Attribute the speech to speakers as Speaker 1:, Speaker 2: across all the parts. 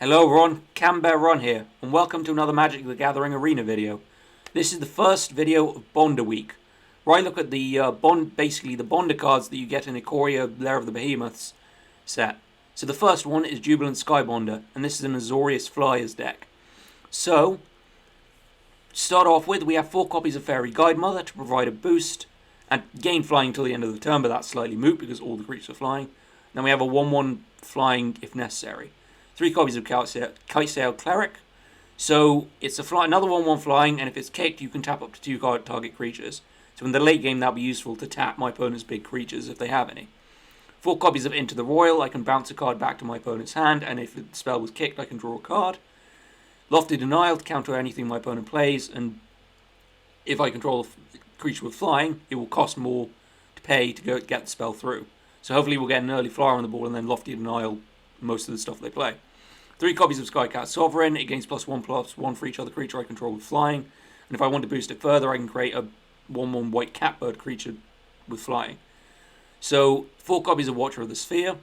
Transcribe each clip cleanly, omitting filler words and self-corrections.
Speaker 1: Hello Ron, Cambear Ron here, and welcome to another Magic the Gathering Arena video. This is the first video of Bonder Week, where I look at the basically the Bonder cards that you get in Ikoria, Lair of the Behemoths set. So the first one is Jubilant Skybonder, and this is an Azorious Flyers deck. So, to start off with, we have 4 copies of Fairy Guidemother to provide a boost, and gain flying until the end of the turn, but that's slightly moot because all the creatures are flying. Then we have a 1/1 flying if necessary. 3 copies of Kitesail Cleric. So it's another 1/1 flying, and if it's kicked, you can tap up to 2 target creatures. So in the late game, that'll be useful to tap my opponent's big creatures if they have any. 4 copies of Into the Royal. I can bounce a card back to my opponent's hand, and if the spell was kicked, I can draw a card. Lofty Denial to counter anything my opponent plays, and if I control a creature with flying, it will cost more to pay to get the spell through. So hopefully we'll get an early flyer on the board, and then Lofty Denial most of the stuff they play. 3 copies of Skycat Sovereign. It gains +1/+1 for each other creature I control with flying. And if I want to boost it further, I can create a 1/1 white catbird creature with flying. So 4 copies of Watcher of the Sphere.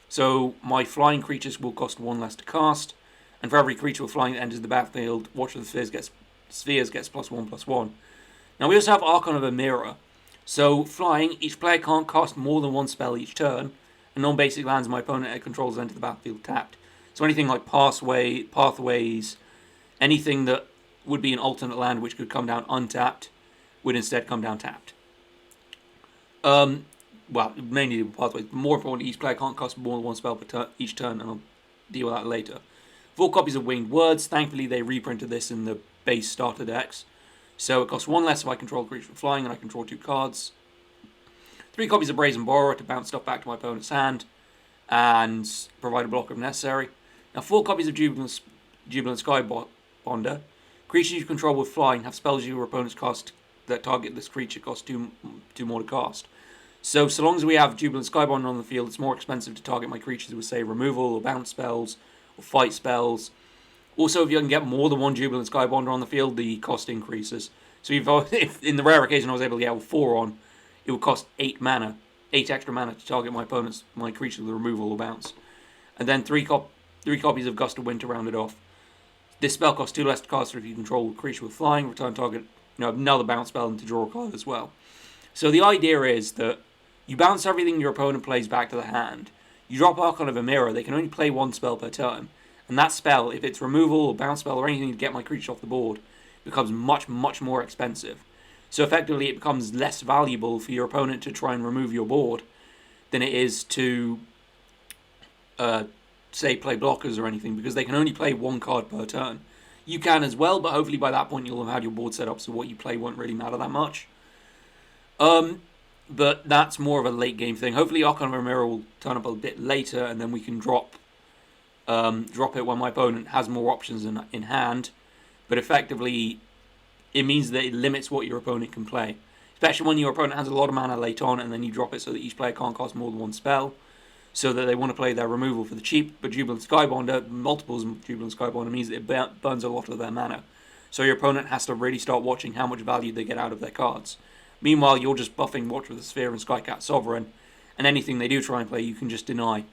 Speaker 1: So my flying creatures will cost 1 less to cast. And for every creature with flying that enters the battlefield, Watcher of the Spheres gets +1/+1. Now we also have Archon of a Mirror. So flying, each player can't cast more than 1 spell each turn. And non-basic lands my opponent controls enter the battlefield tapped. So anything like pathways, anything that would be an alternate land which could come down untapped, would instead come down tapped. Well, mainly pathways. But more importantly, each player can't cast more than 1 spell per each turn, and I'll deal with that later. 4 copies of Winged Words. Thankfully, they reprinted this in the base starter decks. So it costs 1 less if I control a creature with flying, and I control 2 cards. 3 copies of Brazen Borrower to bounce stuff back to my opponent's hand, and provide a blocker if necessary. Now 4 copies of Jubilant Skybonder. Creatures you control with flying have spells your opponents cast that target this creature cost 2 more to cast. So long as we have Jubilant Skybonder on the field, it's more expensive to target my creatures with, say, removal or bounce spells or fight spells. Also, if you can get more than 1 Jubilant Skybonder on the field, the cost increases. So if in the rare occasion I was able to get 4 on, it would cost 8 extra mana to target my creature with removal or bounce. And then 3 copies of Gust of Wind to round it off. This spell costs 2 less to cast if you control a creature with flying, return target, another bounce spell, and to draw a card as well. So the idea is that you bounce everything your opponent plays back to the hand. You drop Archon of a Mirror. They can only play 1 spell per turn. And that spell, if it's removal or bounce spell or anything to get my creature off the board, becomes much, much more expensive. So effectively it becomes less valuable for your opponent to try and remove your board than it is to, say, play blockers or anything, because they can only play 1 card per turn. You can as well, but hopefully by that point you'll have had your board set up so what you play won't really matter that much. But that's more of a late game thing. Hopefully Archon of a Mirror will turn up a bit later, and then we can drop it when my opponent has more options in hand. But effectively, it means that it limits what your opponent can play. Especially when your opponent has a lot of mana late on, and then you drop it so that each player can't cast more than 1 spell, so that they want to play their removal for the cheap. But Jubilant Skybonder, multiples of Jubilant Skybonder, means that it burns a lot of their mana. So your opponent has to really start watching how much value they get out of their cards. Meanwhile, you're just buffing Watcher of the Sphere and Skycat Sovereign, and anything they do try and play, you can just deny.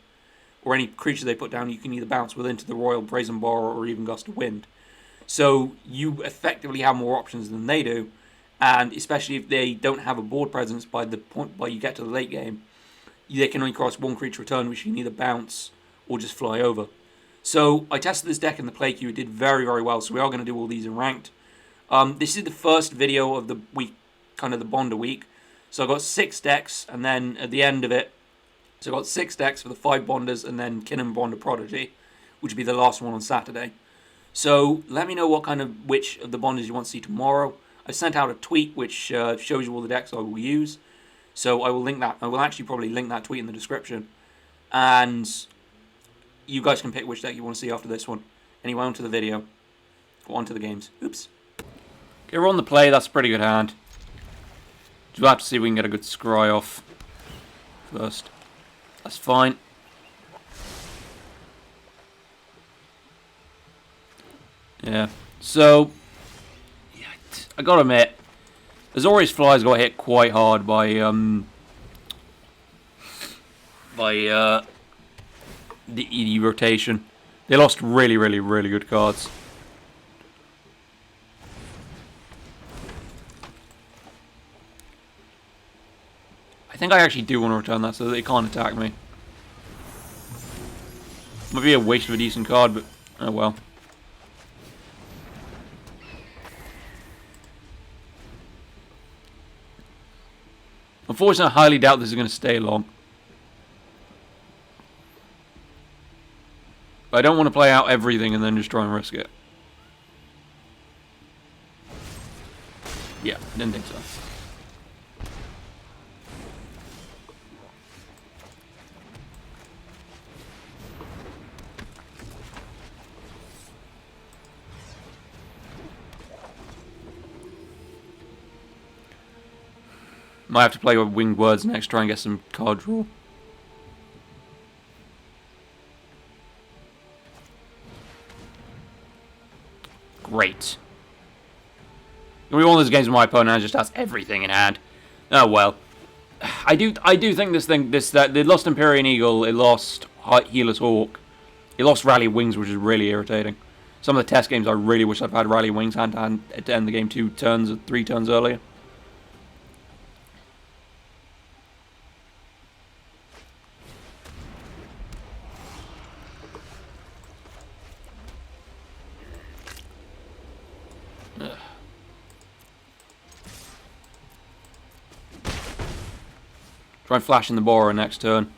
Speaker 1: Or any creature they put down, you can either bounce with Into the Royal, Brazen Borrower, or even Gust of Wind. So you effectively have more options than they do, and especially if they don't have a board presence by the point where you get to the late game, they can only cast 1 creature a turn, which you can either bounce or just fly over. So I tested this deck in the play queue. It did very, very well, so we are going to do all these in ranked. This is the first video of the week, kind of the Bonder week. So I got 6 decks, and then at the end of it, so I got 6 decks for the 5 Bonders, and then Kinnan Bonder Prodigy, which will be the last one on Saturday. So let me know which of the Bonders you want to see tomorrow. I sent out a tweet which shows you all the decks I will use. So I will link that. I will actually probably link that tweet in the description. And you guys can pick which deck you want to see after this one. Anyway, on to the video. Or on to the games. Oops. Okay, we're on the play. That's a pretty good hand. We'll have to see if we can get a good scry off first. That's fine. Yeah. So, I gotta admit, Azorious Flyers got hit quite hard by the rotation. They lost really, really, really good cards. I think I actually do want to return that so that they can't attack me. Might be a waste of a decent card, but oh well. Unfortunately, I highly doubt this is going to stay long. But I don't want to play out everything and then just try and risk it. Yeah, didn't think so. Might have to play with Winged Words next, try and get some card draw. Great. It'll be one of those games where my opponent just has everything in hand. Oh well. I do think they lost Empyrean Eagle, it lost Healer's Hawk, it lost Rally Wings, which is really irritating. Some of the test games I really wish I'd had Rally Wings hand to hand to end the game 3 turns earlier. Try and flash in the Borer next turn.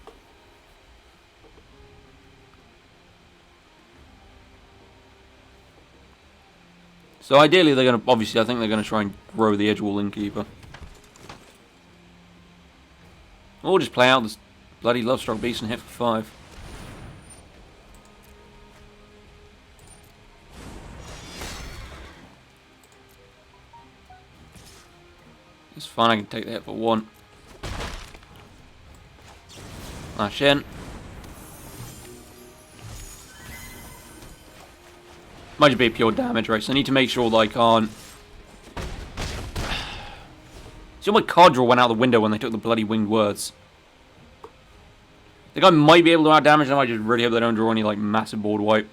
Speaker 1: So ideally they're going to, obviously I think they're going to try and grow the Edgewall Innkeeper. Or just play out this bloody Lovestruck Beast and hit for 5. It's fine, I can take the hit for 1. Lash in. Might just be pure damage, right? So I need to make sure that I can't... See, my card draw went out the window when they took the bloody Winged Words. I think I might be able to out damage them. I just really hope they don't draw any like massive board wipe.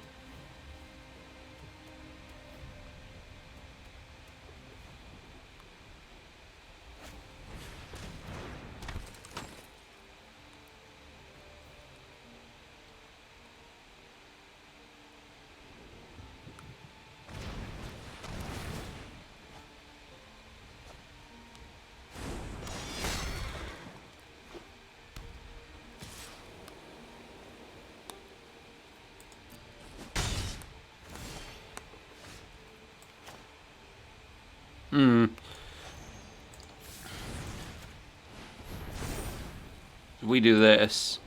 Speaker 1: If we do this...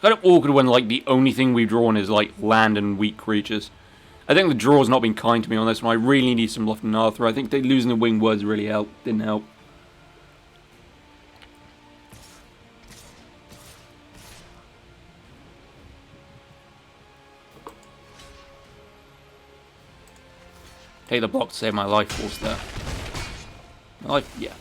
Speaker 1: Kind of awkward when like the only thing we've drawn is like land and weak creatures. I think the draw's not been kind to me on this one. I really need some Luften and Arthur. I think losing the Winged Words really didn't help. Take the block to save my life force there. My life, yeah.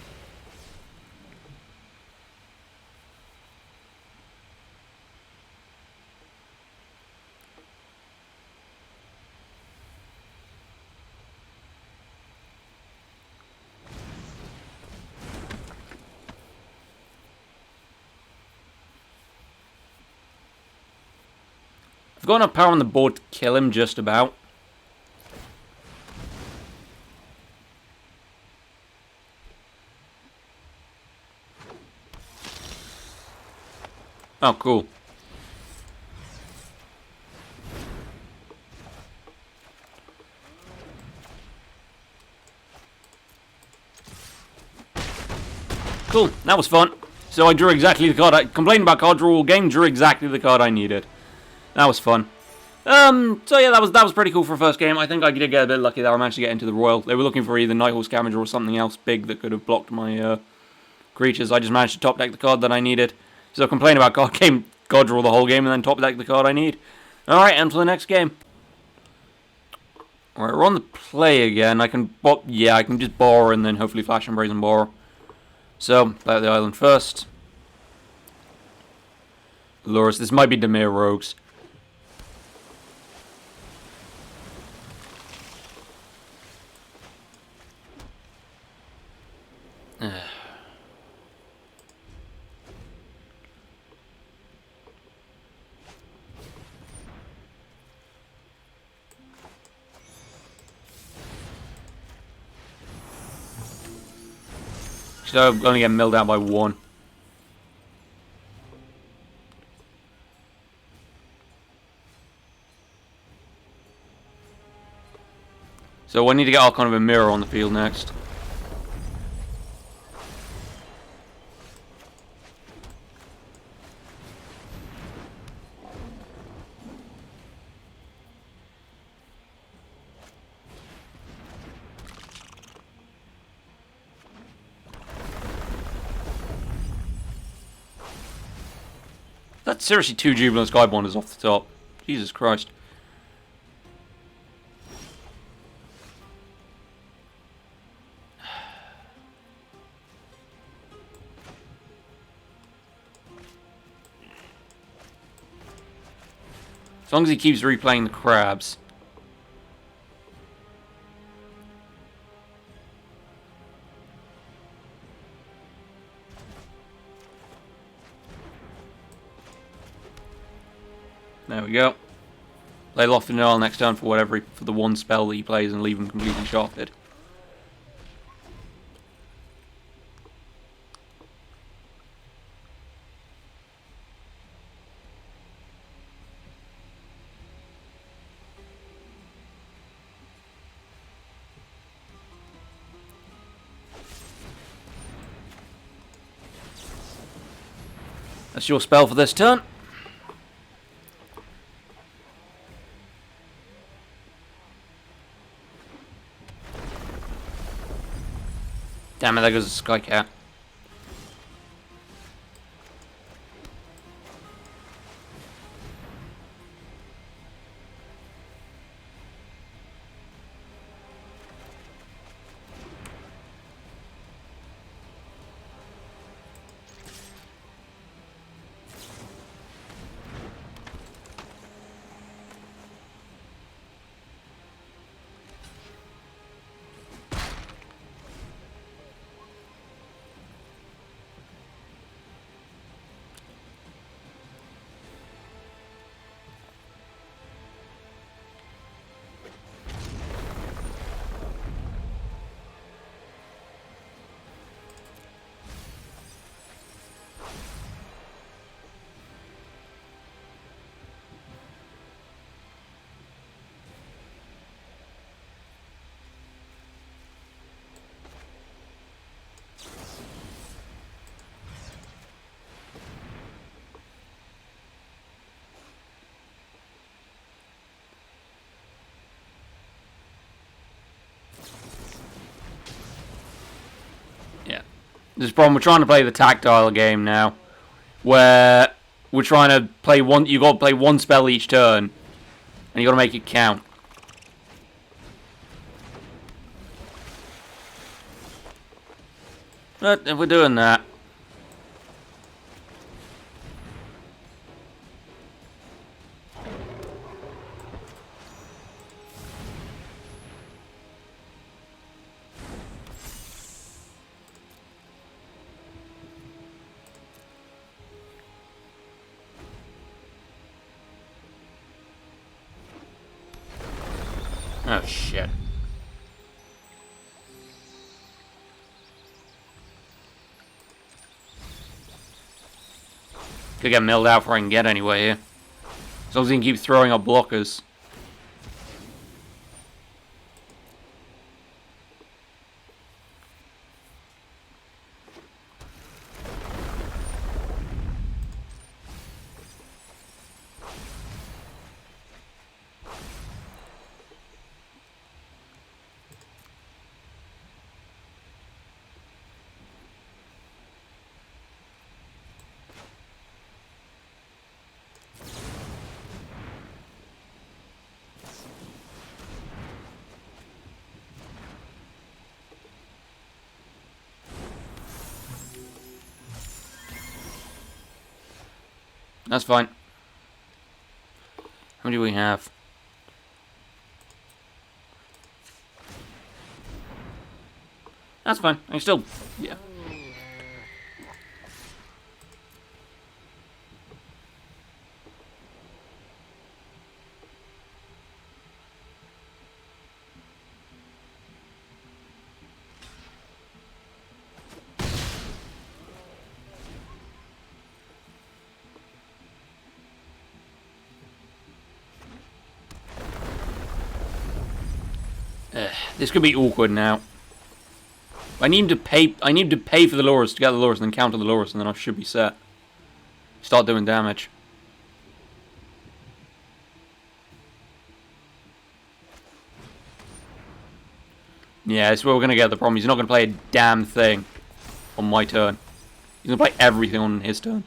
Speaker 1: I've got enough power on the board to kill him, just about. Oh, cool. Cool, that was fun. So I drew exactly the card I complained about card draw all game, drew exactly the card I needed. That was fun. So yeah, that was pretty cool for a first game. I think I did get a bit lucky that I managed to get into the Royal. They were looking for either Nighthawk Scavenger or something else big that could have blocked my creatures. I just managed to top deck the card that I needed. So complain about card draw the whole game and then top deck the card I need. Alright, on to the next game. Alright, we're on the play again. I can just borrow and then hopefully Flash and Brazen and borrow. So, play out the island first. Azorious. This might be Dimir Rogues. So I'm going to get milled out by 1. So I need to get Archon of a Mirror on the field next. That's seriously 2 Jubilant Skybonders off the top. Jesus Christ. As long as he keeps replaying the crabs. There we go. Lay Loft and Null next turn for the one spell that he plays and leave him completely shafted. That's your spell for this turn. Damn it, there goes the Sky Cat. This problem, we're trying to play the tactile game now, where we're trying to play one. You got to play one spell each turn, and you got to make it count. But if we're doing that, oh shit. Could get milled out before I can get anywhere here. As long as he can keep throwing up blockers. That's fine. How many do we have? That's fine. I can still... Yeah. This could be awkward now. I need to pay for the lures to get the lures and then counter the lures, and then I should be set. Start doing damage. Yeah, this is where we're gonna get the problem. He's not gonna play a damn thing on my turn. He's gonna play everything on his turn.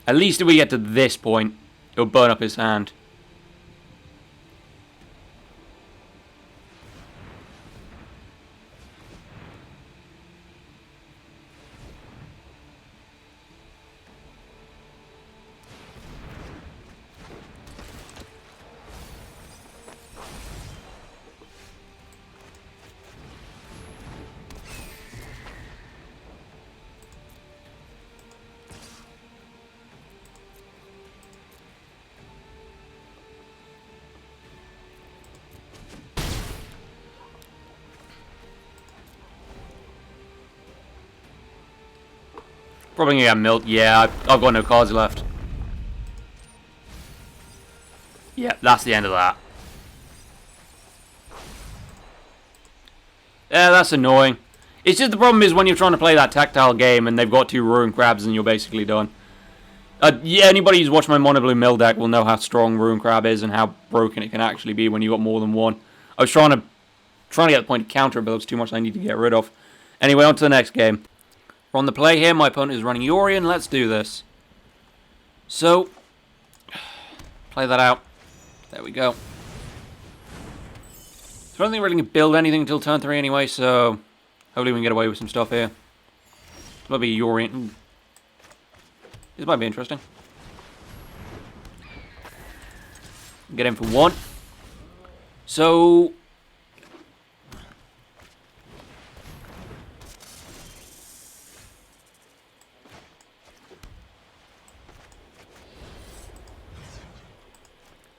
Speaker 1: At least if we get to this point, it'll burn up his hand. Probably gonna get milked. Yeah, I've got no cards left. Yeah, that's the end of that. Yeah, that's annoying. It's just the problem is when you're trying to play that tactile game and they've got 2 Ruin Crabs and you're basically done. Yeah, anybody who's watched my Mono Blue Mill deck will know how strong Ruin Crab is and how broken it can actually be when you've got more than one. I was trying to get the point to counter it, but there was too much I need to get rid of. Anyway, on to the next game. We're on the play here. My opponent is running Yorion. Let's do this. So, play that out. There we go. So I don't think we're going to build anything until turn 3 anyway, so hopefully we can get away with some stuff here. This might be Yorion. Ooh. This might be interesting. Get in for 1. So...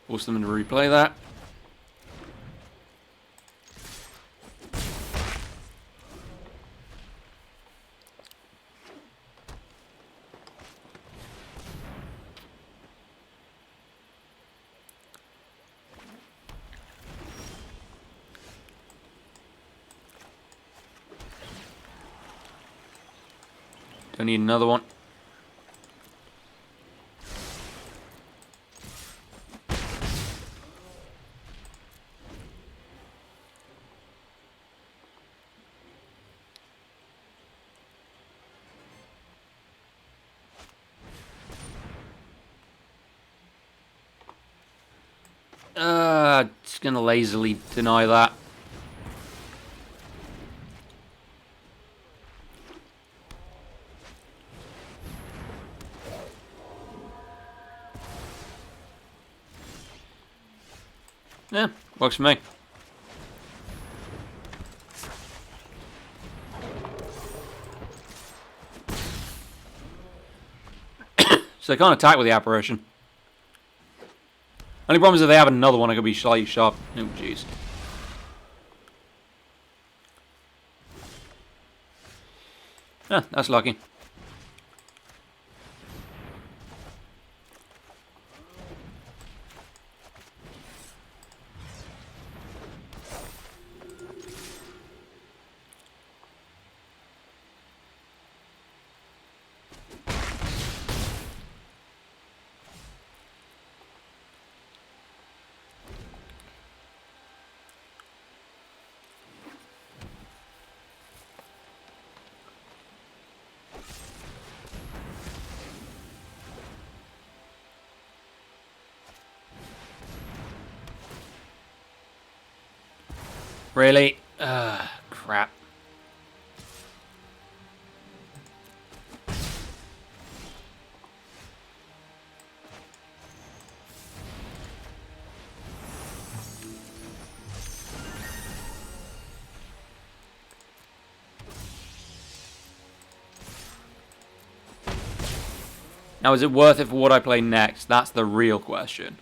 Speaker 1: force them to replay that. Don't need another one. Just gonna lazily deny that. Yeah, works for me. So they can't attack with the apparition. Only problem is if they have another one, I could be slightly sharp. Oh, jeez. Ah, that's lucky. Really? Crap. Now, is it worth it for what I play next? That's the real question.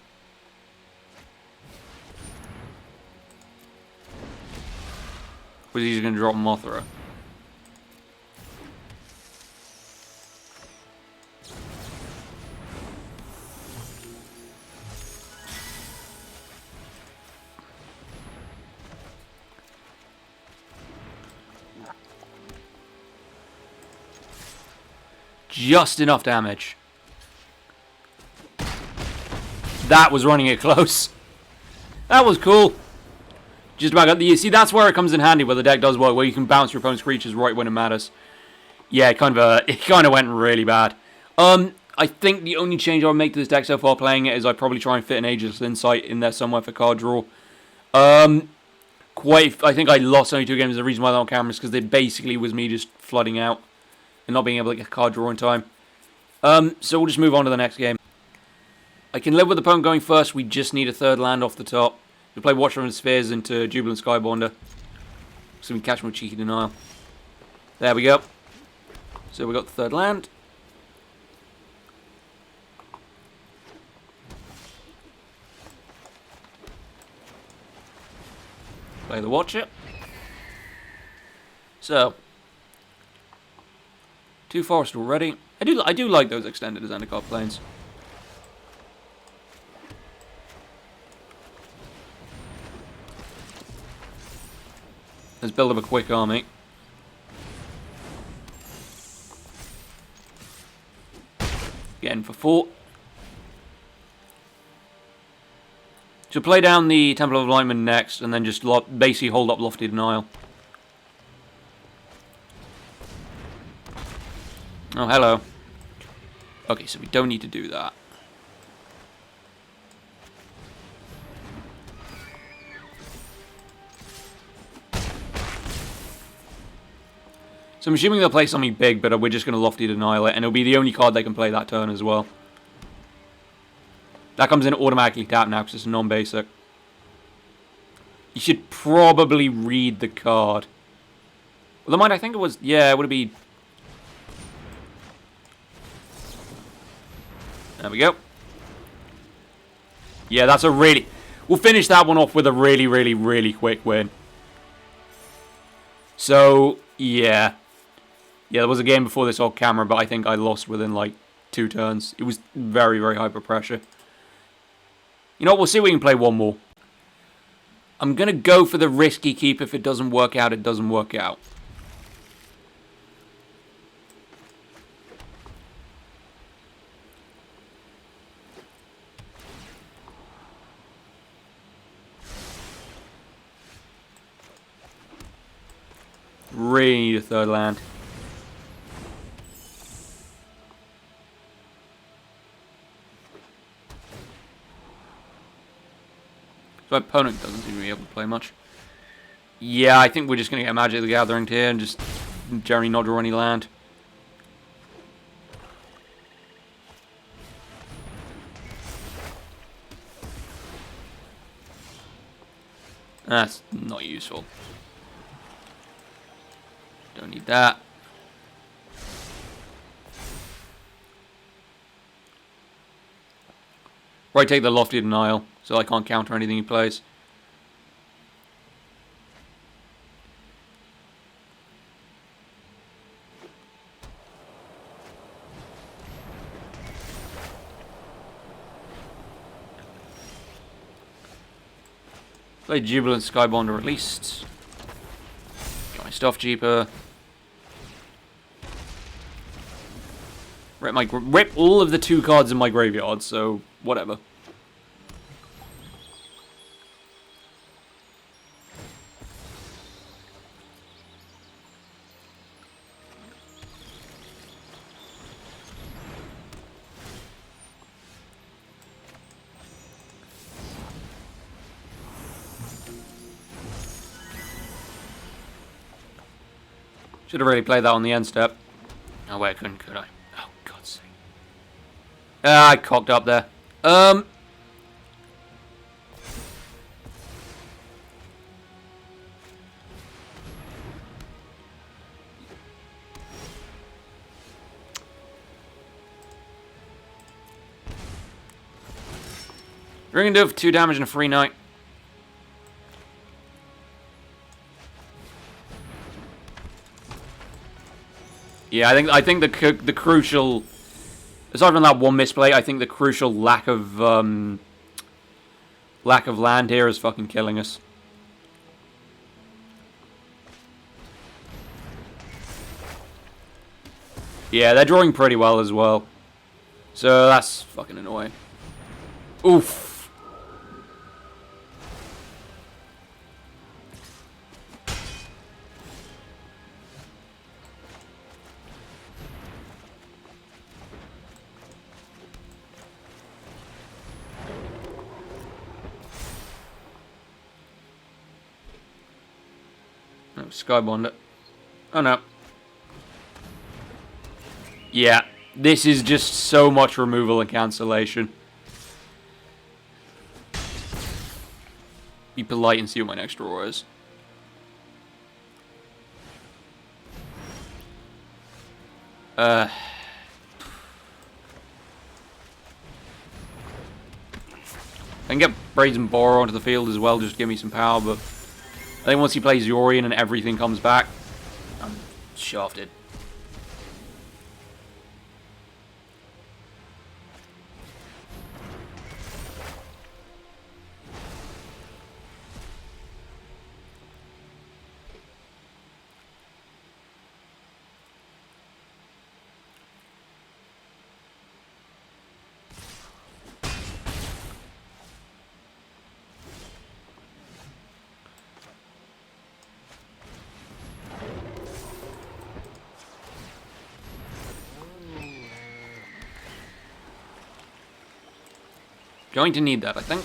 Speaker 1: Was he just going to drop Mothra? Just enough damage. That was running it close. That was cool. Just about got the... See, that's where it comes in handy, where the deck does work, where you can bounce your opponent's creatures right when it matters. Yeah, it kind of went really bad. I think the only change I'll make to this deck so far playing it is I probably try and fit an Ageless Insight in there somewhere for card draw. I think I lost only 2 games. The reason why they're on camera is because it basically was me just flooding out and not being able to get a card draw in time. So we'll just move on to the next game. I can live with the opponent going first. We just need a 3rd land off the top. We'll play Watcher of the Spheres into Jubilant Skybonder, so we can catch him with Cheeky Denial. There we go. So we got the 3rd land. Play the Watcher. So 2 forest already. I do like those extended as Zendikar planes. Let's build up a quick army. Getting for 4. So play down the Temple of Alignment next, and then just basically hold up Lofty Denial. Oh, hello. Okay, so we don't need to do that. So I'm assuming they'll play something big, but we're just going to Lofty Denial it, and it'll be the only card they can play that turn as well. That comes in automatically tapped now because it's non-basic. You should probably read the card. Well, the mind, I think it was... Yeah, it would be... There we go. Yeah, that's a really... We'll finish that one off with a really, really, really quick win. So, yeah. Yeah, there was a game before this off camera, but I think I lost within, like, 2 turns. It was very, very hyper pressure. You know what? We'll see if we can play one more. I'm going to go for the risky keep. If it doesn't work out, it doesn't work out. Really need a 3rd land. So my opponent doesn't seem to be able to play much. Yeah, I think we're just going to get Magic the Gathering here and just generally not draw any land. That's not useful. Don't need that. Right, take the Lofty Denial, so I can't counter anything he plays. Play Jubilant Skybonder at least. Get my stuff cheaper. Rip all of the 2 cards in my graveyard, so whatever. Should have really played that on the end step. Oh wait, I couldn't, could I? Oh, God's sake. I cocked up there. We're going to do it for 2 damage and a free knight. Yeah, I think the crucial, aside from that one misplay, I think the crucial lack of land here is fucking killing us. Yeah, they're drawing pretty well as well, so that's fucking annoying. Oof. Oh, Skybonder. Oh no. Yeah, this is just so much removal and cancellation. Be polite and see what my next draw is. I can get Brazen Borer onto the field as well, just to give me some power, but I think once he plays Yorion and everything comes back, I'm shafted. Going to need that, I think.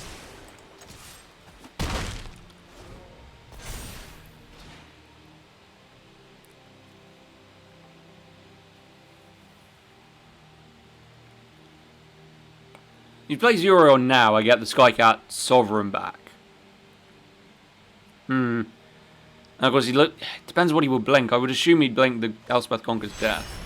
Speaker 1: If he plays Euro now, I get the Skycat Sovereign back. And of course, depends what he would blink. I would assume he'd blink the Elspeth Conquers Death.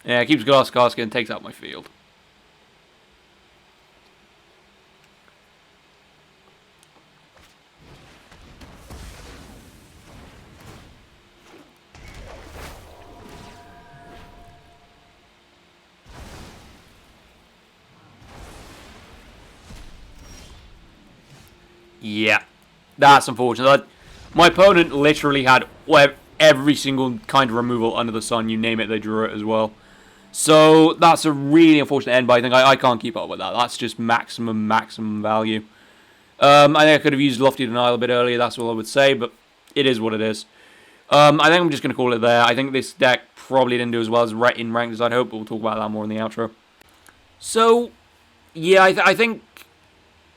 Speaker 1: Yeah, it keeps Glass Casket and takes out my field. Yeah, that's unfortunate. My opponent literally had every single kind of removal under the sun. You name it, they drew it as well. So that's a really unfortunate end, but I think I can't keep up with that. That's just maximum value. I think I could have used Lofty Denial a bit earlier, that's all I would say, but it is what it is. I think I'm just going to call it there. I think this deck probably didn't do as well as in ranked as I'd hope, but we'll talk about that more in the outro. So, yeah, I think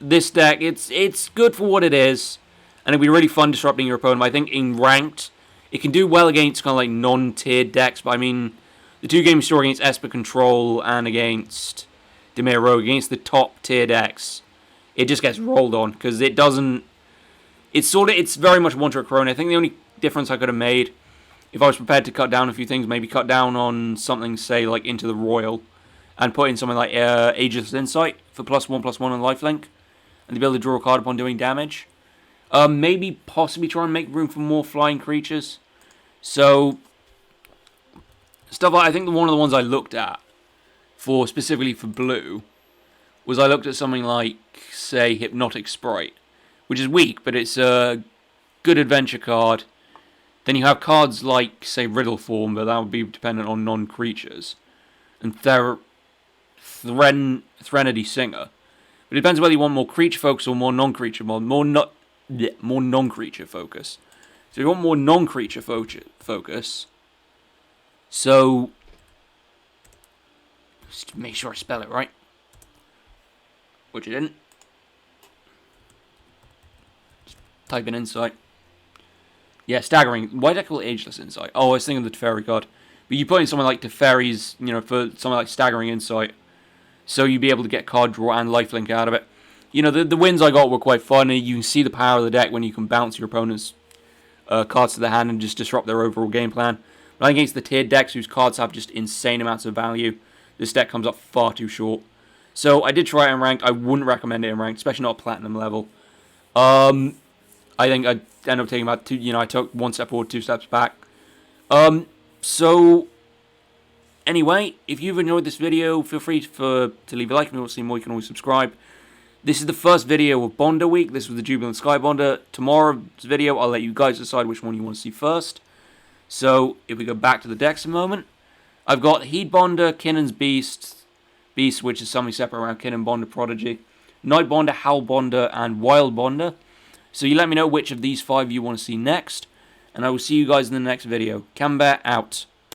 Speaker 1: this deck, it's good for what it is, and it'll be really fun disrupting your opponent. But I think in ranked, it can do well against kind of like non-tiered decks, but I mean, the 2 games store against Esper Control and against Dimir Rogue, against the top tier decks, it just gets rolled on, because it doesn't, it's very much one-trick crone. I think the only difference I could have made, if I was prepared to cut down a few things, maybe cut down on something, say, like Into the Royal, and put in something like Ageless Insight for +1/+1 on lifelink, and the ability to draw a card upon doing damage. Maybe possibly try and make room for more flying creatures. So, stuff like, I think one of the ones I looked at, specifically for blue, was I looked at something like, say, Hypnotic Sprite, which is weak, but it's a good adventure card. Then you have cards like, say, Riddle Form, but that would be dependent on non-creatures. And Threnody Singer. But it depends whether you want more creature focus or more non-creature more non-creature focus. So if you want more non-creature focus, so just make sure I spell it right, which I didn't. Just type in Insight. Yeah, Staggering. Why did I call it Ageless Insight? Oh, I was thinking of the Teferi card. But you put in something like Teferi's, for something like Staggering Insight, so you'd be able to get card draw and lifelink out of it. you know, the wins I got were quite funny. You can see the power of the deck when you can bounce your opponent's cards to the hand and just disrupt their overall game plan. But against the tiered decks whose cards have just insane amounts of value, this deck comes up far too short. So I did try it in ranked. I wouldn't recommend it in ranked, especially not platinum level. I think I ended up taking about two. You know, I took one step forward, two steps back. So anyway, if you've enjoyed this video, feel free to leave a like. If you want to see more, you can always subscribe. This is the first video of Bonder Week. This was the Jubilant Skybonder. Tomorrow's video, I'll let you guys decide which one you want to see first. So, if we go back to the decks a moment, I've got Heat Bonder, Kinnon's Beast, which is something separate around Kinnon Bonder Prodigy, Night Bonder, Howl Bonder, and Wild Bonder. So you let me know which of these 5 you want to see next, and I will see you guys in the next video. Camber out.